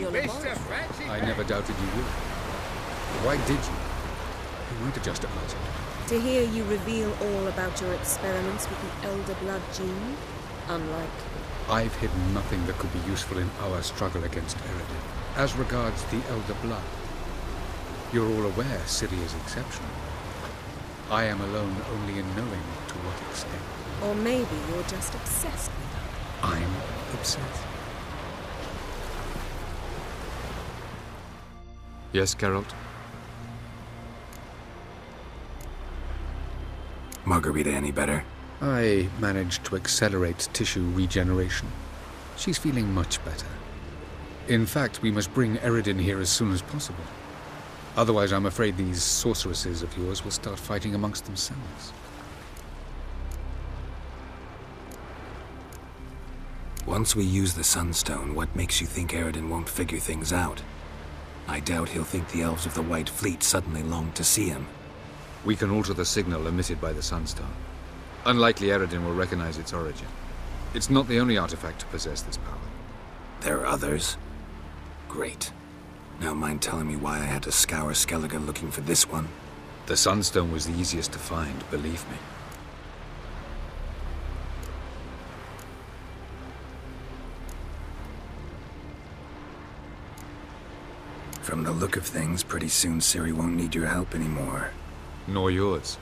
your laboratory. I never doubted you would. Why did you? You weren't just a puzzle. To hear you reveal all about your experiments with the Elder Blood gene, unlikely. I've hidden nothing that could be useful in our struggle against Eridan. As regards the Elder Blood, you're all aware Ciri is exceptional. I am alone only in knowing to what extent. Or maybe you're just obsessed with her. I'm obsessed. Yes, Geralt? Margarita any better? I managed to accelerate tissue regeneration. She's feeling much better. In fact, we must bring Eridan here as soon as possible. Otherwise, I'm afraid these sorceresses of yours will start fighting amongst themselves. Once we use the Sunstone, what makes you think Eridan won't figure things out? I doubt he'll think the elves of the White Fleet suddenly long to see him. We can alter the signal emitted by the Sunstone. Unlikely Eridan will recognize its origin. It's not the only artifact to possess this power. There are others? Great. Now mind telling me why I had to scour Skellige looking for this one? The Sunstone was the easiest to find, believe me. From the look of things, pretty soon Ciri won't need your help anymore. Nor yours.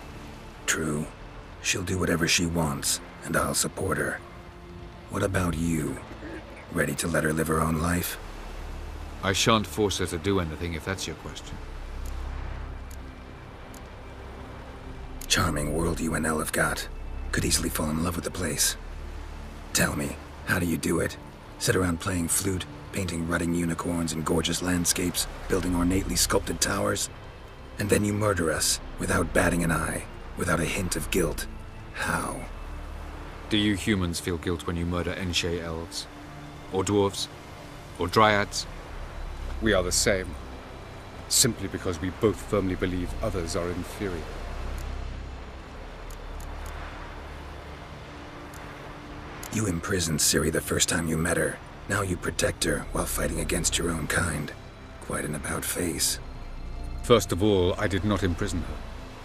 True. She'll do whatever she wants, and I'll support her. What about you? Ready to let her live her own life? I shan't force her to do anything, if that's your question. Charming world you and Elle have got. Could easily fall in love with the place. Tell me, how do you do it? Sit around playing flute, painting rutting unicorns and gorgeous landscapes, building ornately sculpted towers? And then you murder us, without batting an eye, without a hint of guilt. How? Do you humans feel guilt when you murder Enshe elves? Or dwarves? Or dryads? We are the same. Simply because we both firmly believe others are inferior. You imprisoned Ciri the first time you met her. Now you protect her while fighting against your own kind. Quite an about-face. First of all, I did not imprison her.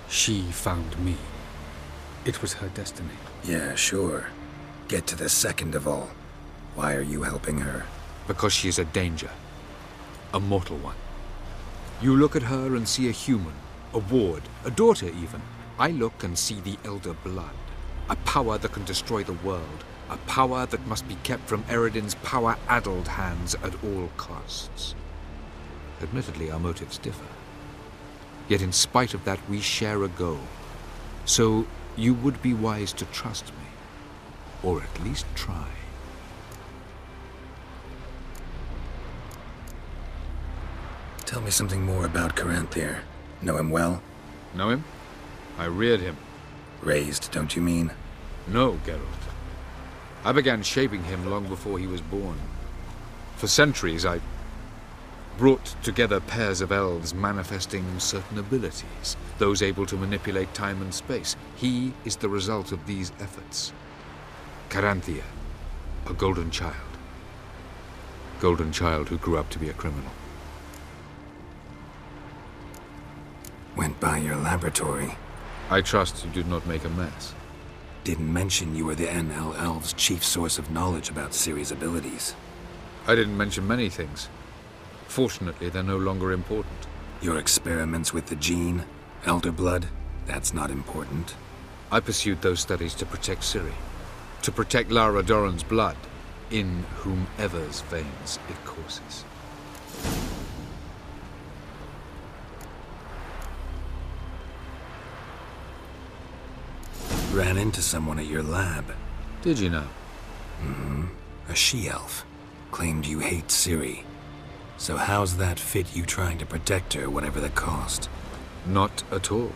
She found me. It was her destiny. Yeah, sure. Get to the second of all. Why are you helping her? Because she is a danger. A mortal one. You look at her and see a human, a ward, a daughter even. I look and see the Elder Blood. A power that can destroy the world. A power that must be kept from Eridan's power-addled hands at all costs. Admittedly, our motives differ. Yet in spite of that, we share a goal. So you would be wise to trust me. Or at least try. Tell me something more about Caranthir. Know him well? Know him? I reared him. Raised, don't you mean? No, Geralt. I began shaping him long before he was born. For centuries, I brought together pairs of elves manifesting certain abilities, those able to manipulate time and space. He is the result of these efforts. Caranthir, a golden child. Golden child who grew up to be a criminal. Went by your laboratory. I trust you did not make a mess. Didn't mention you were the NL Elves' chief source of knowledge about Ciri's abilities. I didn't mention many things. Fortunately, they're no longer important. Your experiments with the gene, Elder Blood, that's not important. I pursued those studies to protect Ciri. To protect Lara Doran's blood, in whomever's veins it courses. Ran into someone at your lab. Did you know? A she-elf. Claimed you hate Ciri. So how's that fit you trying to protect her, whatever the cost? Not at all.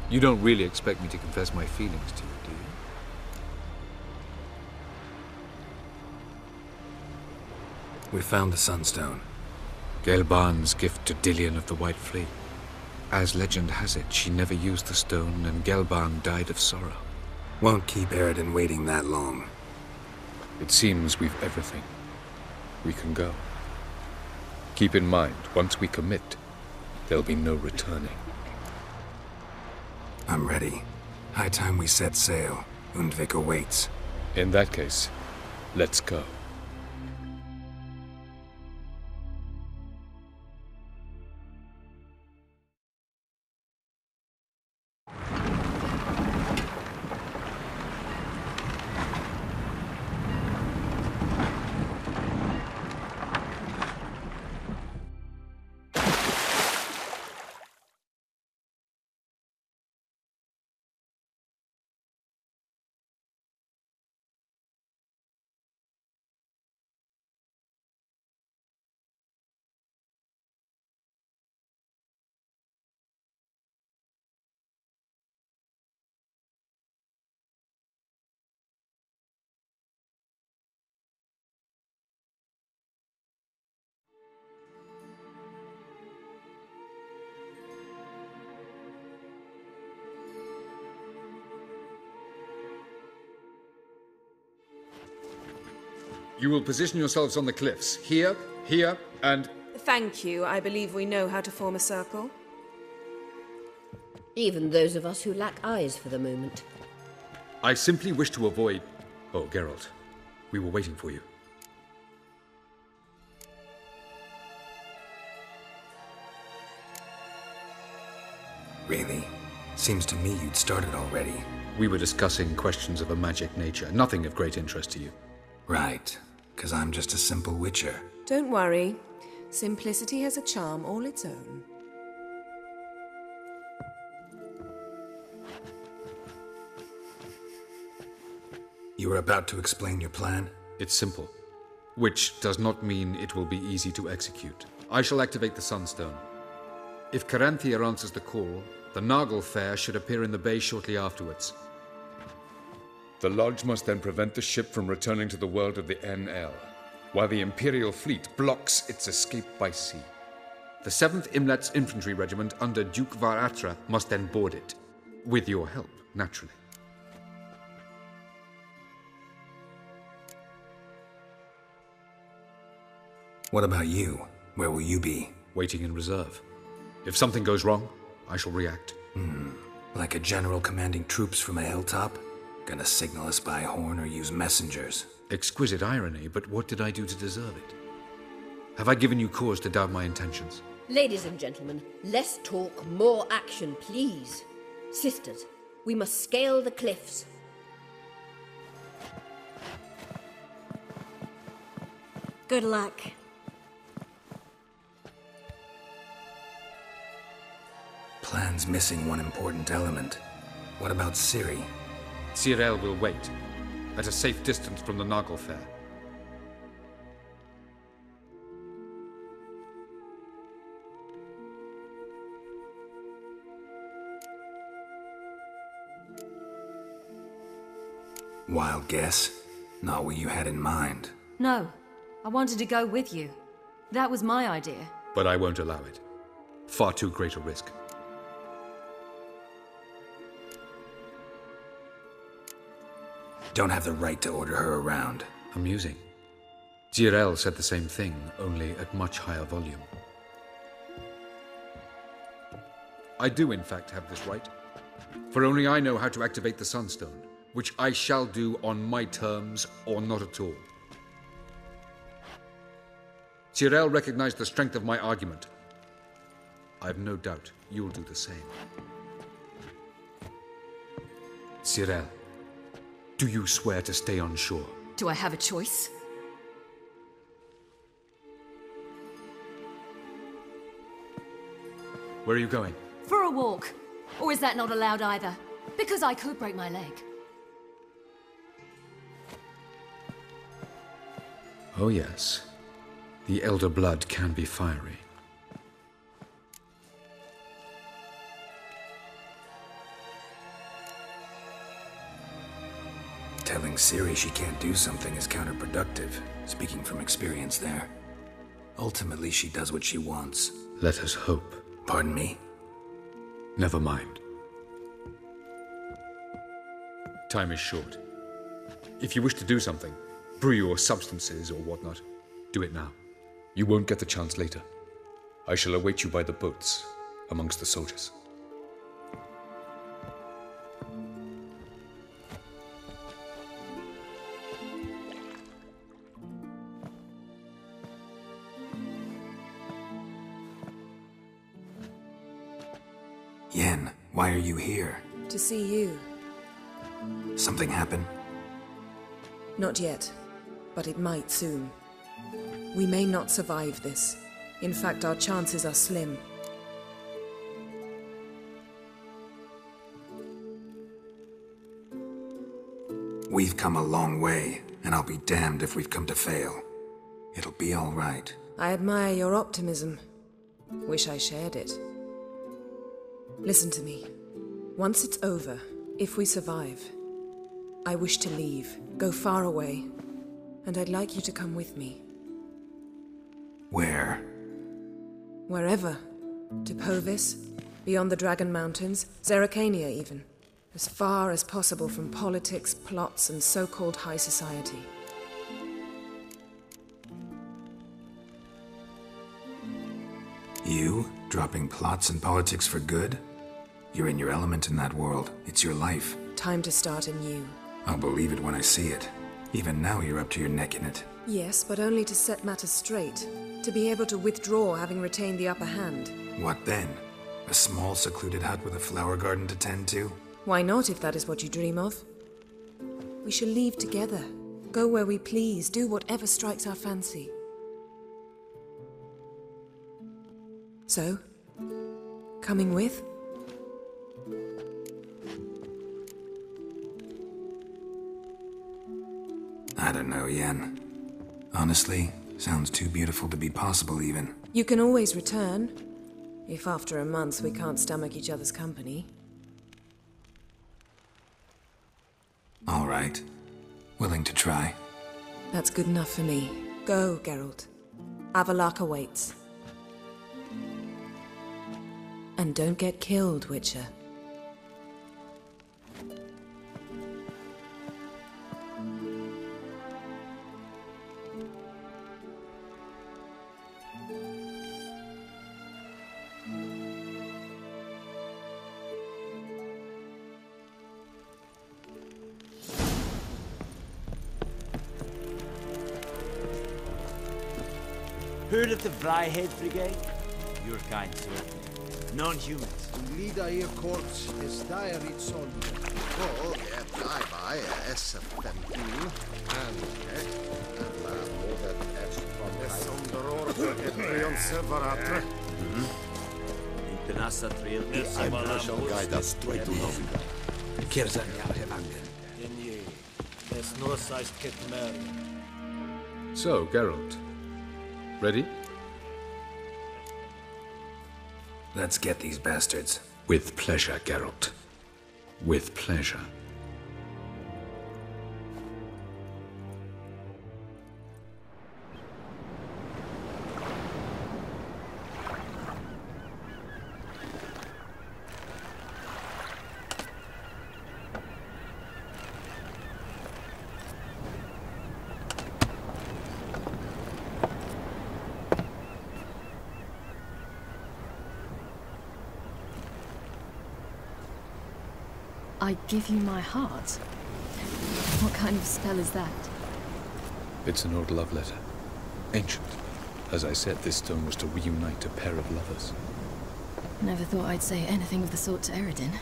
You don't really expect me to confess my feelings to you, do you? We found the Sunstone. Gelban's gift to Dillion of the White Fleet. As legend has it, she never used the stone, and Gelban died of sorrow. Won't keep Eridan waiting that long. It seems we've everything. We can go. Keep in mind, once we commit, there'll be no returning. I'm ready. High time we set sail. Undvik awaits. In that case, let's go. You will position yourselves on the cliffs. Here, here, and... Thank you. I believe we know how to form a circle. Even those of us who lack eyes for the moment. I simply wish to avoid... Oh, Geralt. We were waiting for you. Really? Seems to me you'd started already. We were discussing questions of a magic nature, nothing of great interest to you. Right. 'Cause I'm just a simple witcher. Don't worry. Simplicity has a charm all its own. You were about to explain your plan? It's simple. Which does not mean it will be easy to execute. I shall activate the Sunstone. If Caranthia answers the call, the Naglfar should appear in the bay shortly afterwards. The Lodge must then prevent the ship from returning to the world of the NL, while the Imperial fleet blocks its escape by sea. The 7th Imlet's Infantry Regiment under Duke Var-Atra must then board it. With your help, naturally. What about you? Where will you be? Waiting in reserve. If something goes wrong, I shall react. Like a general commanding troops from a hilltop? Gonna signal us by horn or use messengers? Exquisite irony, but what did I do to deserve it? Have I given you cause to doubt my intentions? Ladies and gentlemen, less talk, more action, please. Sisters, we must scale the cliffs. Good luck. Plan's missing one important element. What about Ciri? Cyril will wait, at a safe distance from the Naglfar. Wild guess? Not what you had in mind. No, I wanted to go with you. That was my idea. But I won't allow it. Far too great a risk. Don't have the right to order her around. Amusing. Cyril said the same thing, only at much higher volume. I do, in fact, have this right. For only I know how to activate the Sunstone, which I shall do on my terms or not at all. Cyril recognized the strength of my argument. I've no doubt you'll do the same. Cyril, do you swear to stay on shore? Do I have a choice? Where are you going? For a walk. Or is that not allowed either? Because I could break my leg. Oh yes. The elder blood can be fiery. Telling Ciri she can't do something is counterproductive, speaking from experience there. Ultimately, she does what she wants. Let us hope. Pardon me? Never mind. Time is short. If you wish to do something, brew your substances or whatnot, do it now. You won't get the chance later. I shall await you by the boats, amongst the soldiers. Yen, why are you here? To see you. Something happened? Not yet, but it might soon. We may not survive this. In fact, our chances are slim. We've come a long way, and I'll be damned if we've come to fail. It'll be all right. I admire your optimism. Wish I shared it. Listen to me. Once it's over, if we survive, I wish to leave, go far away, and I'd like you to come with me. Where? Wherever. To Povis, beyond the Dragon Mountains, Zeracania even. As far as possible from politics, plots, and so-called high society. You? Dropping plots and politics for good? You're in your element in that world. It's your life. Time to start anew. I'll believe it when I see it. Even now you're up to your neck in it. Yes, but only to set matters straight. To be able to withdraw having retained the upper hand. What then? A small secluded hut with a flower garden to tend to? Why not, if that is what you dream of? We shall leave together. Go where we please, do whatever strikes our fancy. So, coming with? I don't know, Yen. Honestly, sounds too beautiful to be possible even. You can always return. If after a month we can't stomach each other's company. All right. Willing to try. That's good enough for me. Go, Geralt. Avalak awaits. And don't get killed, Witcher. Heard of the Flyhead Brigade? Your kind, sir. Non-humans. Lida ir korts dire it son. Och flyby SF-15 and la modet Etrion separatre. Internasa trail. I shall guide us straight to Novi. So, Geralt. Ready? Let's get these bastards. With pleasure, Geralt. With pleasure. I give you my heart? What kind of spell is that? It's an old love letter. Ancient. As I said, this stone was to reunite a pair of lovers. Never thought I'd say anything of the sort to Eredin.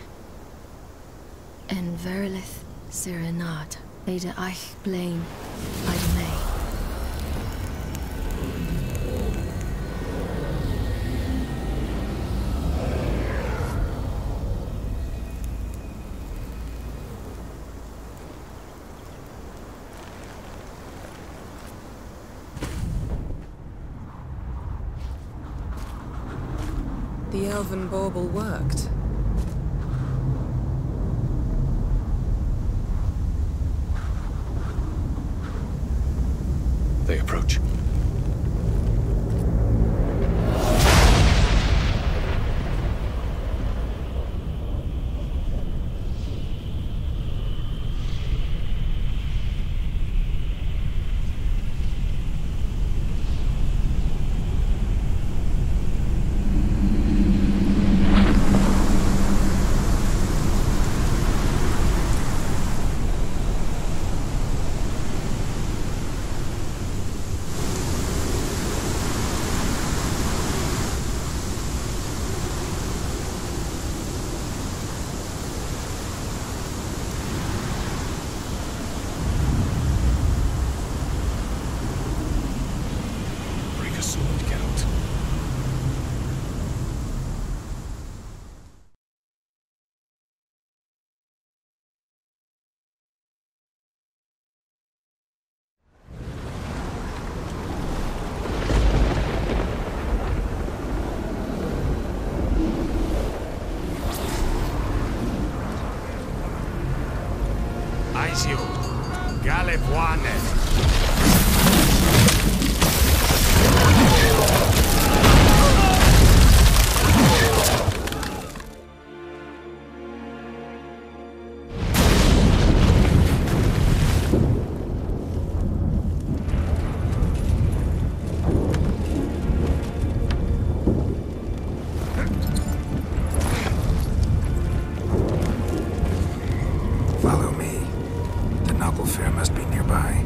En verilith serenad, Ada eich blame, Idemay. The elven bauble worked. They approach. your sword, Geralt. Aizio, Galevoane. Follow me. The noble fair must be nearby.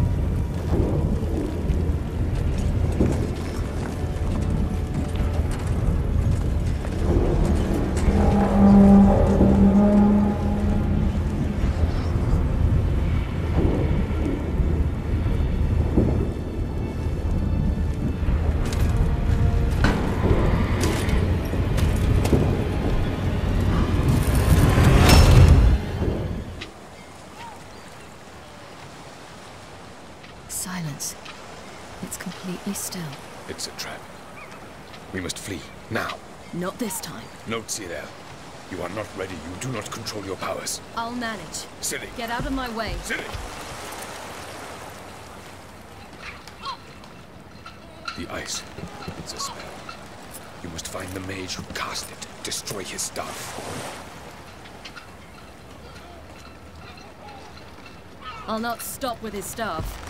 Silence. It's completely still. It's a trap. We must flee, now. Not this time. No, Cyril. You are not ready. You do not control your powers. I'll manage. Ciri! Get out of my way. Ciri! The ice. It's a spell. You must find the mage who cast it. Destroy his staff. I'll not stop with his staff.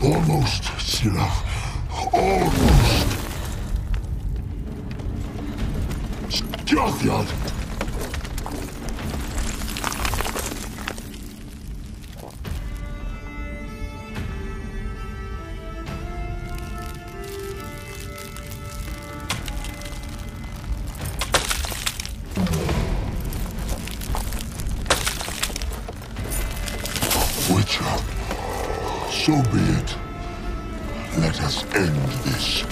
Almost, Scylla. Almost. Scythiad! Witcher, so be it. Let us end this.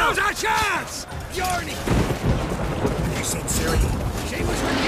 Now's our chance! Bjorni! Have you seen Ciri? She was with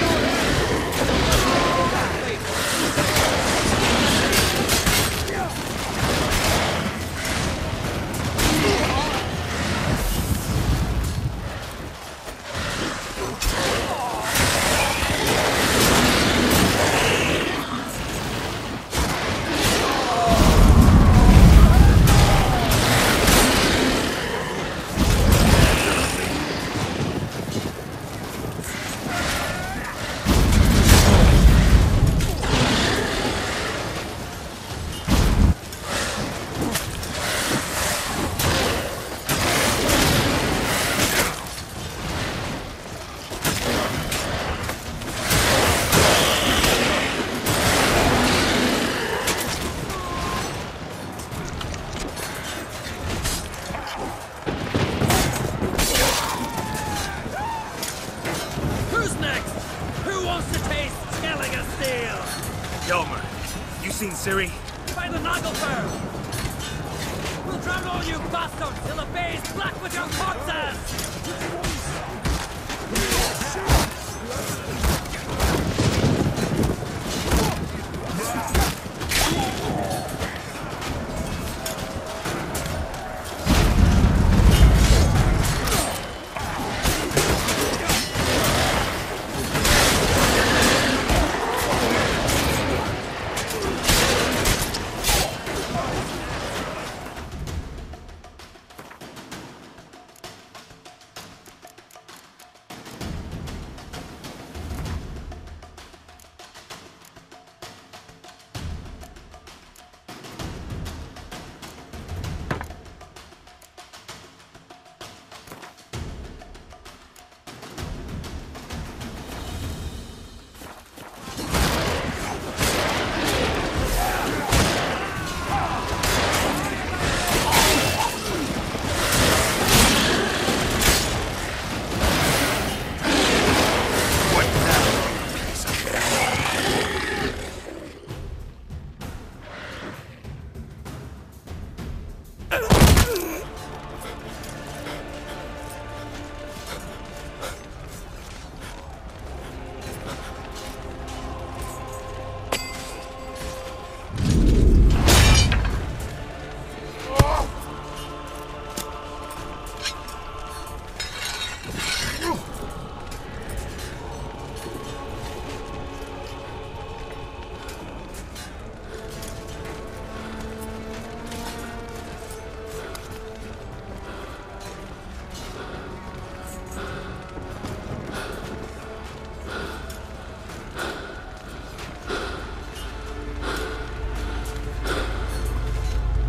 seen Ciri? By the Nagelfur! We'll drown all you bastards till the bay's black with your corpses!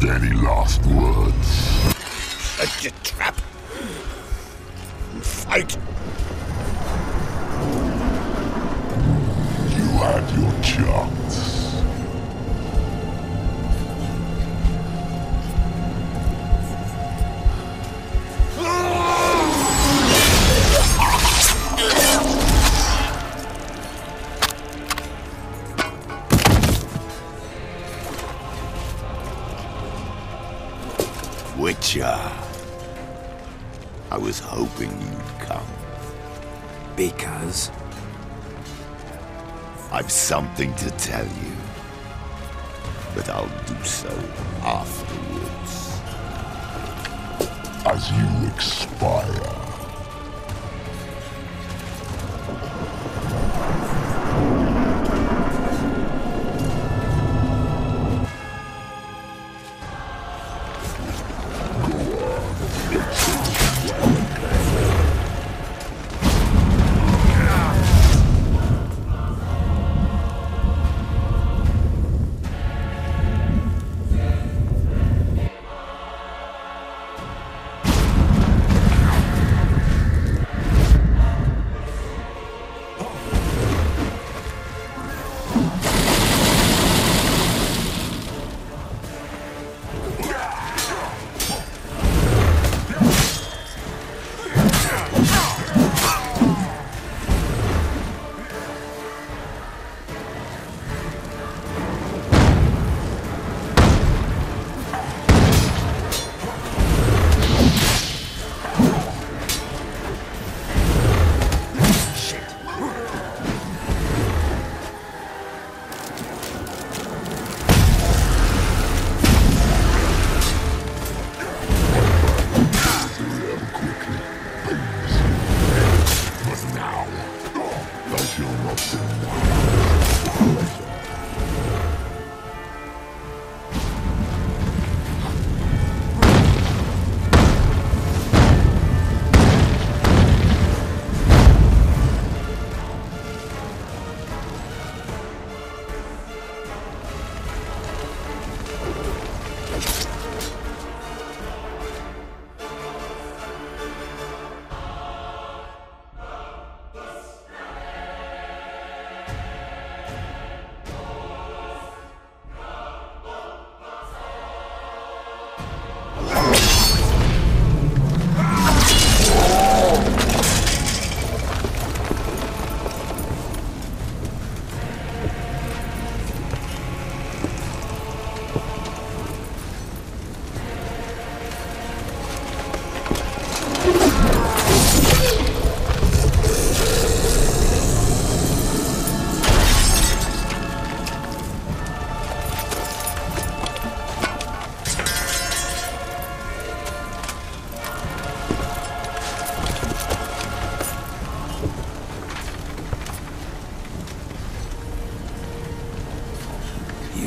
Any last words? Set your trap. Fight. You had your chance. Witcher. I was hoping you'd come. Because? I've something to tell you. But I'll do so afterwards. As you expire.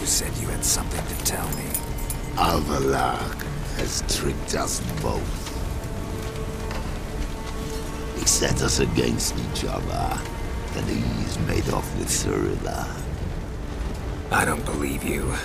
You said you had something to tell me. Alvalag has tricked us both. He set us against each other, and he's made off with Cyrilla. I don't believe you.